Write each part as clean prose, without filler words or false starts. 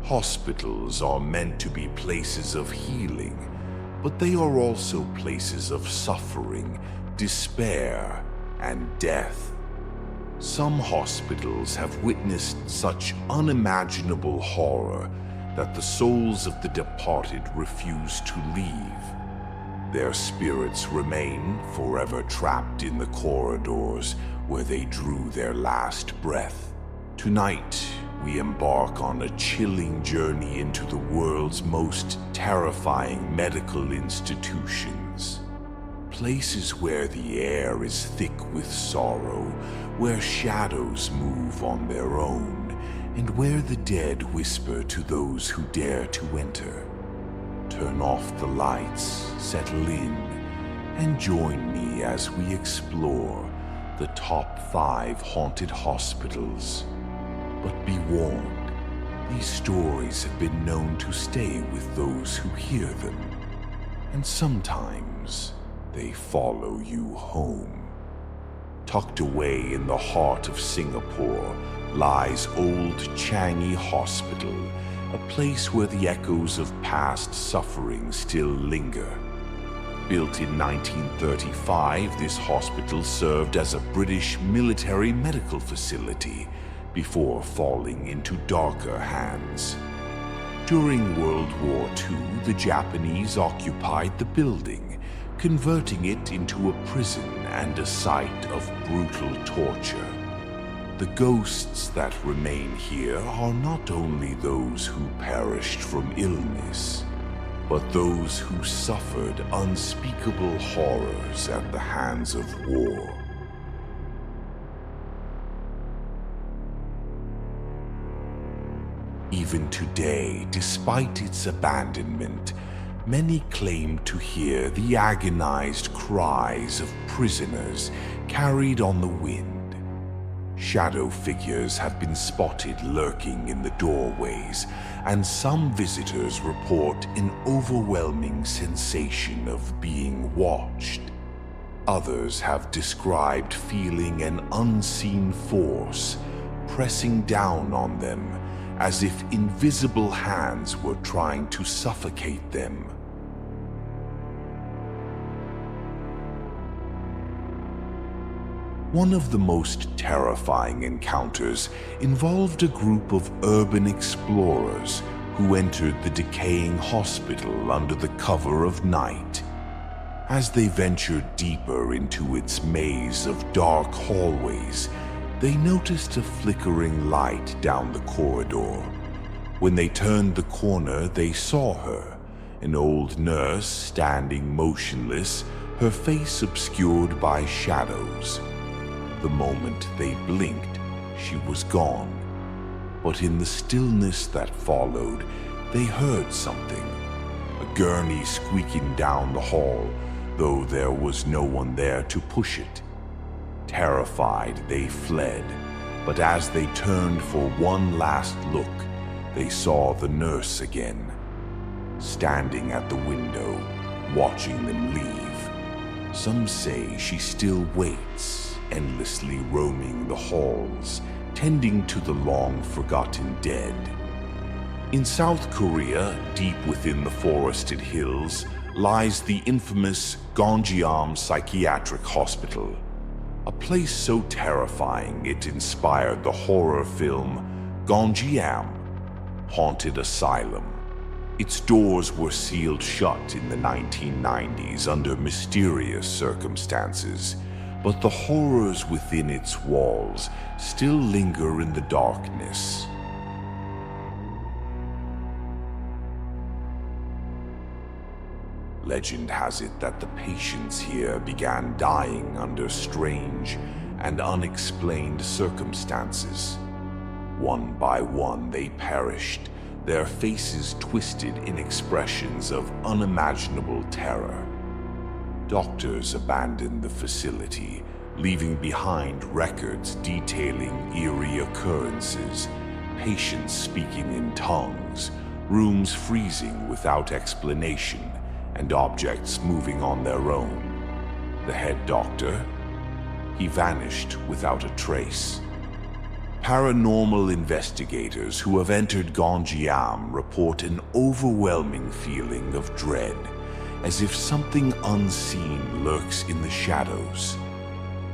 Hospitals are meant to be places of healing, but they are also places of suffering, despair, and death. Some hospitals have witnessed such unimaginable horror that the souls of the departed refuse to leave. Their spirits remain forever trapped in the corridors where they drew their last breath. Tonight, we embark on a chilling journey into the world's most terrifying medical institutions. Places where the air is thick with sorrow, where shadows move on their own, and where the dead whisper to those who dare to enter. Turn off the lights, settle in, and join me as we explore the top 5 haunted hospitals. But be warned, these stories have been known to stay with those who hear them, and sometimes they follow you home. Tucked away in the heart of Singapore lies old Changi Hospital, a place where the echoes of past suffering still linger. Built in 1935, this hospital served as a British military medical facility before falling into darker hands. During World War II, the Japanese occupied the building, converting it into a prison and a site of brutal torture. The ghosts that remain here are not only those who perished from illness, but those who suffered unspeakable horrors at the hands of war. Even today, despite its abandonment, many claim to hear the agonized cries of prisoners carried on the wind. Shadow figures have been spotted lurking in the doorways, and some visitors report an overwhelming sensation of being watched. Others have described feeling an unseen force pressing down on them, as if invisible hands were trying to suffocate them. One of the most terrifying encounters involved a group of urban explorers who entered the decaying hospital under the cover of night. As they ventured deeper into its maze of dark hallways, they noticed a flickering light down the corridor. When they turned the corner, they saw her, an old nurse standing motionless, her face obscured by shadows. The moment they blinked, she was gone. But in the stillness that followed, they heard something. A gurney squeaking down the hall, though there was no one there to push it. Terrified, they fled, but as they turned for one last look, they saw the nurse again, standing at the window, watching them leave. Some say she still waits, endlessly roaming the halls, tending to the long-forgotten dead. In South Korea, deep within the forested hills, lies the infamous Gonjiam Psychiatric Hospital, a place so terrifying it inspired the horror film Gonjiam, Haunted Asylum. Its doors were sealed shut in the 1990s under mysterious circumstances, but the horrors within its walls still linger in the darkness. Legend has it that the patients here began dying under strange and unexplained circumstances. One by one they perished, their faces twisted in expressions of unimaginable terror. Doctors abandoned the facility, leaving behind records detailing eerie occurrences, patients speaking in tongues, rooms freezing without explanation, and objects moving on their own. The head doctor, he vanished without a trace. Paranormal investigators who have entered Gonjiam report an overwhelming feeling of dread, as if something unseen lurks in the shadows.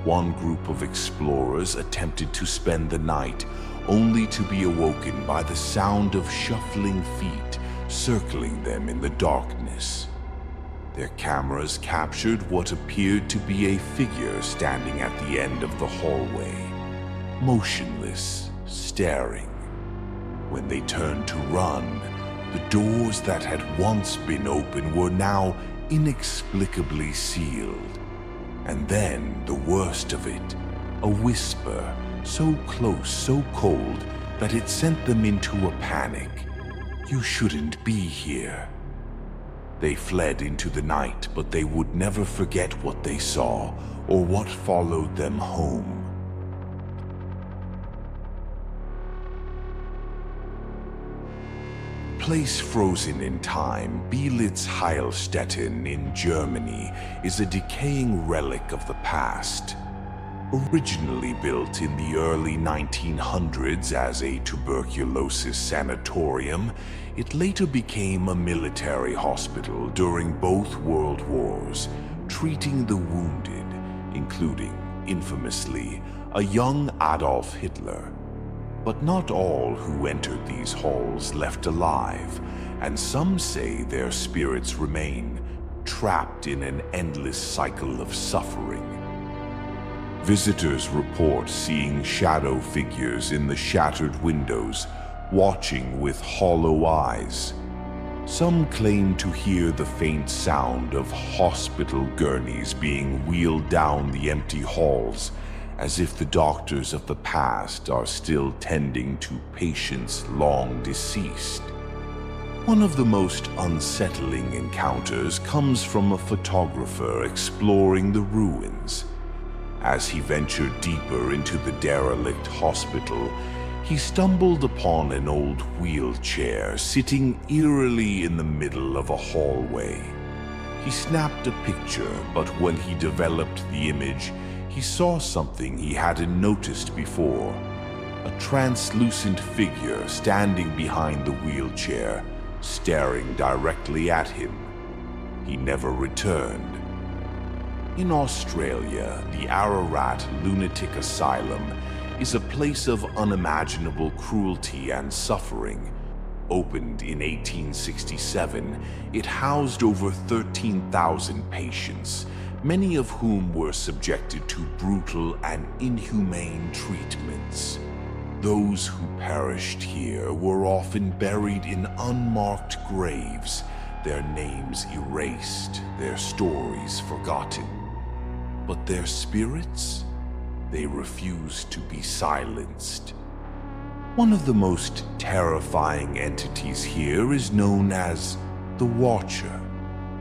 One group of explorers attempted to spend the night, only to be awoken by the sound of shuffling feet circling them in the darkness. Their cameras captured what appeared to be a figure standing at the end of the hallway, motionless, staring. When they turned to run, the doors that had once been open were now inexplicably sealed. And then, the worst of it, a whisper, so close, so cold, that it sent them into a panic. "You shouldn't be here." They fled into the night, but they would never forget what they saw or what followed them home. Place frozen in time, Beelitz-Heilstätten in Germany is a decaying relic of the past. Originally built in the early 1900s as a tuberculosis sanatorium, it later became a military hospital during both world wars, treating the wounded, including, infamously, a young Adolf Hitler. But not all who entered these halls left alive, and some say their spirits remain trapped in an endless cycle of suffering. Visitors report seeing shadow figures in the shattered windows, watching with hollow eyes. Some claim to hear the faint sound of hospital gurneys being wheeled down the empty halls, as if the doctors of the past are still tending to patients long deceased. One of the most unsettling encounters comes from a photographer exploring the ruins. As he ventured deeper into the derelict hospital, he stumbled upon an old wheelchair sitting eerily in the middle of a hallway. He snapped a picture, but when he developed the image, he saw something he hadn't noticed before. A translucent figure standing behind the wheelchair, staring directly at him. He never returned. In Australia, the Ararat Lunatic Asylum is a place of unimaginable cruelty and suffering. Opened in 1867, it housed over 13,000 patients, many of whom were subjected to brutal and inhumane treatments. Those who perished here were often buried in unmarked graves, their names erased, their stories forgotten. But their spirits? They refused to be silenced. One of the most terrifying entities here is known as the Watcher,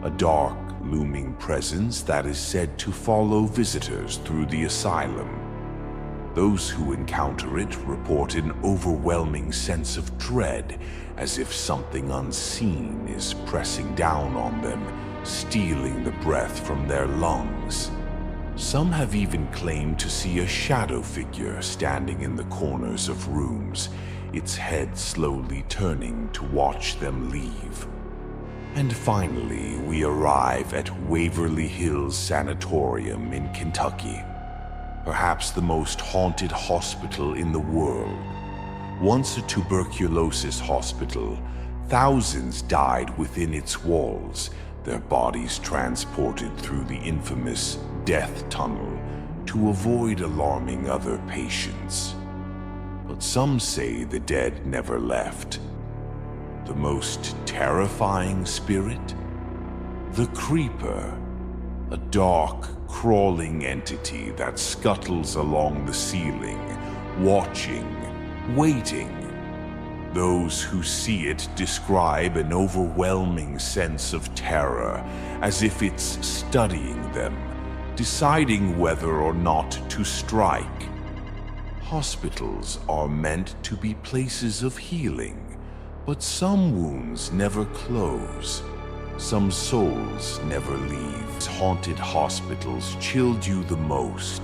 a dark, looming presence that is said to follow visitors through the asylum. Those who encounter it report an overwhelming sense of dread, as if something unseen is pressing down on them, stealing the breath from their lungs. Some have even claimed to see a shadow figure standing in the corners of rooms, its head slowly turning to watch them leave. And finally, we arrive at Waverly Hills Sanatorium in Kentucky, perhaps the most haunted hospital in the world. Once a tuberculosis hospital, thousands died within its walls, their bodies transported through the infamous death tunnel to avoid alarming other patients. But some say the dead never left. The most terrifying spirit? The Creeper, a dark, crawling entity that scuttles along the ceiling, watching, waiting. Those who see it describe an overwhelming sense of terror, as if it's studying them, deciding whether or not to strike. Hospitals are meant to be places of healing, but some wounds never close. Some souls never leave. Haunted hospitals chilled you the most?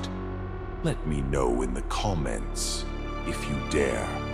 Let me know in the comments. if you dare.